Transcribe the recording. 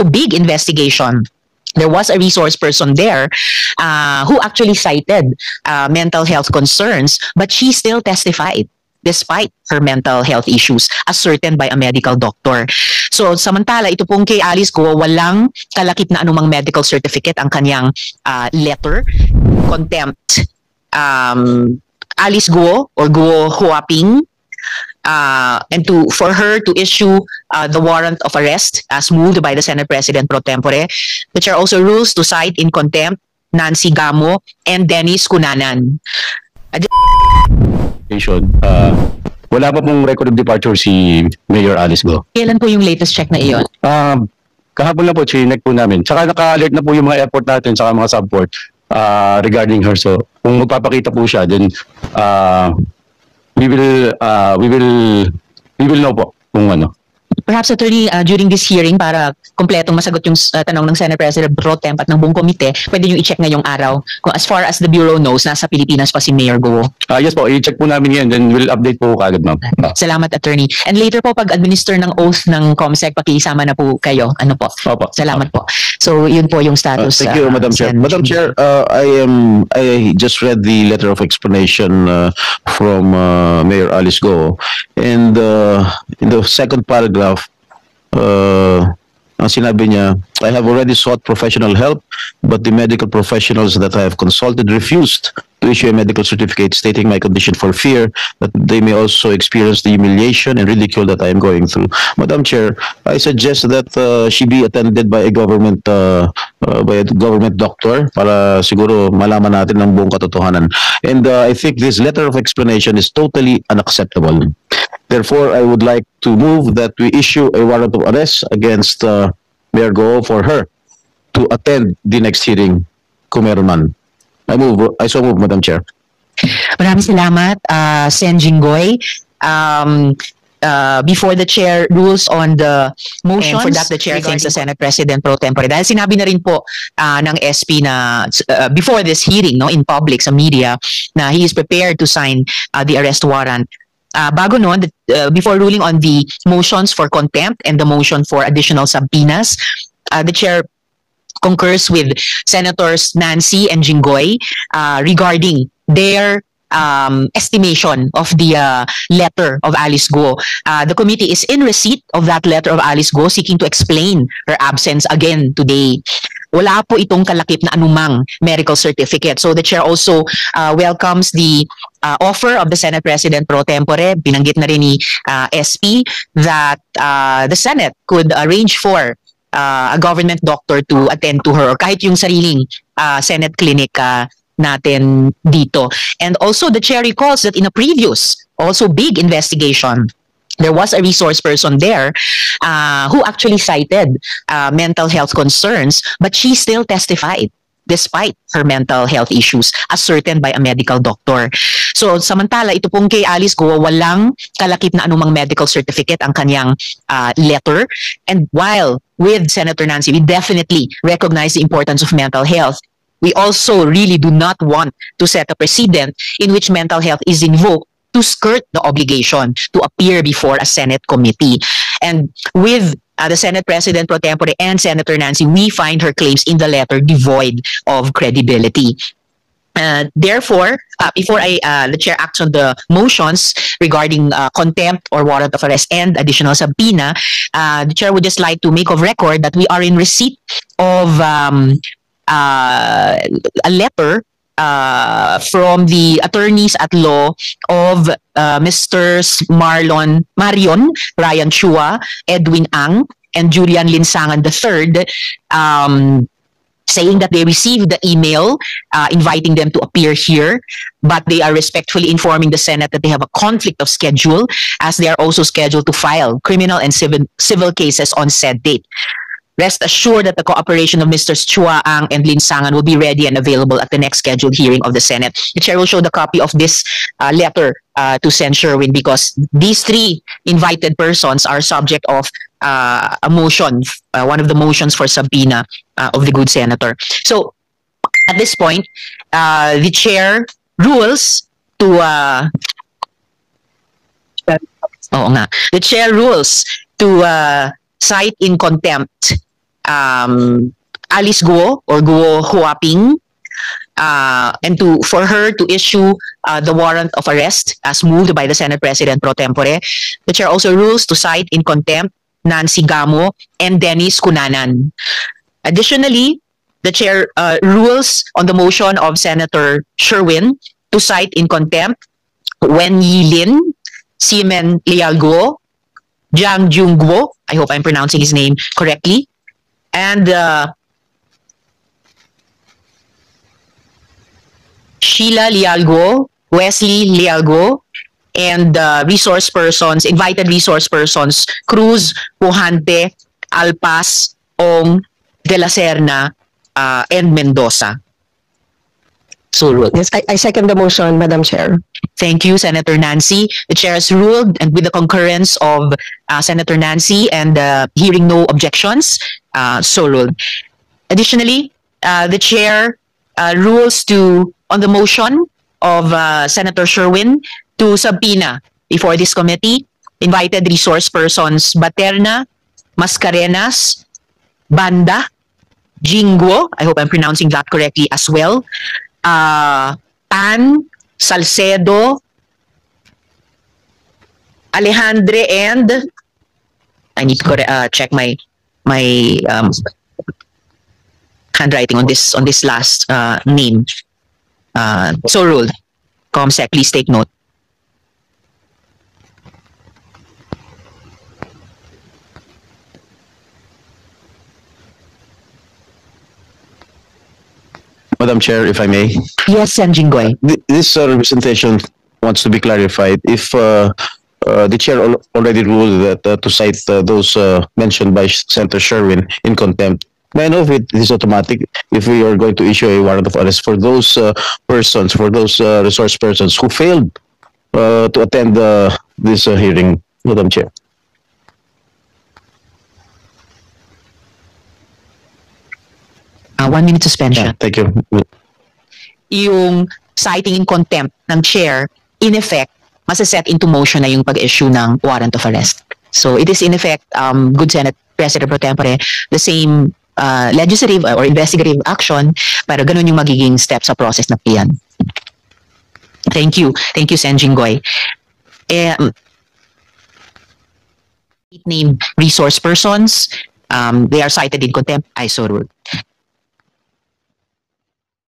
also big investigation. There was a resource person there who actually cited mental health concerns, but she still testified despite her mental health issues ascertained by a medical doctor. So samantala, ito pong kay Alice Guo, walang kalakip na anumang medical certificate ang kanyang letter, contempt. Alice Guo or Guo Huaping, and for her to issue the warrant of arrest as moved by the Senate President pro tempore, which are also rules to cite in contempt Nancy Gamo and Dennis Cunanan. Wala pa pong record of departure si Mayor Alice Guo. Kailan po yung latest check na iyon? Kahapon lang po, chinek po namin. Tsaka naka-alert na po yung mga airport natin, tsaka mga subport regarding her. So, kung magpapakita po siya, then we will know po kung ano. Perhaps, Attorney, during this hearing, para kompletong masagot yung tanong ng Senate President pro temp at ng buong komite, pwede nyo i-check ngayong araw. Kung as far as the Bureau knows, nasa Pilipinas pa si Mayor Guo. Yes po, i-check po namin yan, then we'll update po kagad, ma'am. Salamat, Attorney. And later po, pag-administer ng oath ng COMSEC, pakisama na po kayo. Ano po? Opo. Salamat po. So, yun po yung status. Thank you, Madam Chair. Madam Chair, I just read the letter of explanation from Mayor Alice Guo, and in the second paragraph, ang sinabi niya, I have already sought professional help, but the medical professionals that I have consulted refused to issue a medical certificate stating my condition for fear that they may also experience the humiliation and ridicule that I am going through. Madam Chair, I suggest that she be attended by a government doctor para siguro malaman natin ang buong katotohanan. And I think this letter of explanation is totally unacceptable. Therefore, I would like to move that we issue a warrant of arrest against Mayor Guo for her to attend the next hearing kung meron man. I so move, Madam Chair. Maraming salamat, Sen Jinggoy. Before the chair rules on the motions, for that the chair thanks the Senate President pro tempore. Dahil sinabi na rin po ng SP na before this hearing, no, in public, sa media, na he is prepared to sign the arrest warrant. Bago noon, before ruling on the motions for contempt and the motion for additional subpoenas, the chair concurs with Senators Nancy and Jinggoy regarding their estimation of the letter of Alice Guo. The committee is in receipt of that letter of Alice Guo seeking to explain her absence again today. Wala po itong kalakip na anumang medical certificate. So the chair also welcomes the offer of the Senate President pro tempore. Binanggit na rin ni SP that the Senate could arrange for a government doctor to attend to her or kahit yung sariling Senate clinic natin dito. And also the chair recalls that in a previous, also big investigation, there was a resource person there who actually cited mental health concerns, but she still testified despite her mental health issues ascertained by a medical doctor. So samantala, ito pong kay Alice Guo, walang kalakip na anumang medical certificate ang kanyang letter. And while with Senator Nancy, we definitely recognize the importance of mental health, we also really do not want to set a precedent in which mental health is invoked to skirt the obligation to appear before a Senate committee. And with the Senate President pro tempore and Senator Nancy, we find her claims in the letter devoid of credibility. Therefore, before the chair acts on the motions regarding contempt or warrant of arrest and additional subpoena, the chair would just like to make of record that we are in receipt of a letter from the attorneys at law of Mr. Marion Ryan Chua, Edwin Ang, and Julian Linsangan III, saying that they received the email inviting them to appear here, but they are respectfully informing the Senate that they have a conflict of schedule as they are also scheduled to file criminal and civil cases on said date. Rest assured that the cooperation of Mr. Chua, Ang, and Linsangan will be ready and available at the next scheduled hearing of the Senate. The chair will show the copy of this letter to Sen. Sherwin because these three invited persons are subject of a motion, one of the motions for subpoena of the good senator. So, at this point, the chair rules to the chair rules to cite in contempt Alice Guo or Guo Huaping, and for her to issue the warrant of arrest as moved by the Senate President pro tempore. The chair also rules to cite in contempt Nancy Gamo and Dennis Cunanan. Additionally, the chair rules on the motion of Senator Sherwin to cite in contempt Wen Yilin, Simen Lialgo, Jiang Jungguo, I hope I'm pronouncing his name correctly, and Sheila Lialgo, Wesley Lialgo, and resource persons, invited resource persons, Cruz, Pujante, Alpas, Ong, De La Serna, and Mendoza. So ruled. Yes, I second the motion, Madam Chair. Thank you, Senator Nancy. The chair has ruled, and with the concurrence of Senator Nancy and hearing no objections, so ruled. Additionally, the chair rules on the motion of Senator Sherwin to subpoena before this committee invited resource persons Baterna, Mascarenas, Banda, Jingguo, I hope I'm pronouncing that correctly as well, Pan, Salcedo, Alejandre, and I need to check my handwriting on this last name. So ruled. ComSec, please take note. Madam Chair, if I may. Yes, Sen Jinggoy. This representation wants to be clarified. If the chair already ruled that to cite those mentioned by Senator Sherwin in contempt, may I know if it is automatic if we are going to issue a warrant of arrest for those persons, for those resource persons who failed to attend this hearing, Madam Chair? One minute suspension. Yeah, thank you. Yung citing in contempt ng chair, in effect, masaset into motion na yung pag-issue ng warrant of arrest. So it is in effect, good Senate President pro tempore, the same legislative or investigative action, pero ganun yung magiging step sa process na piyan. Thank you. Thank you, Sen Jinggoy. Named resource persons, they are cited in contempt. I so ruled.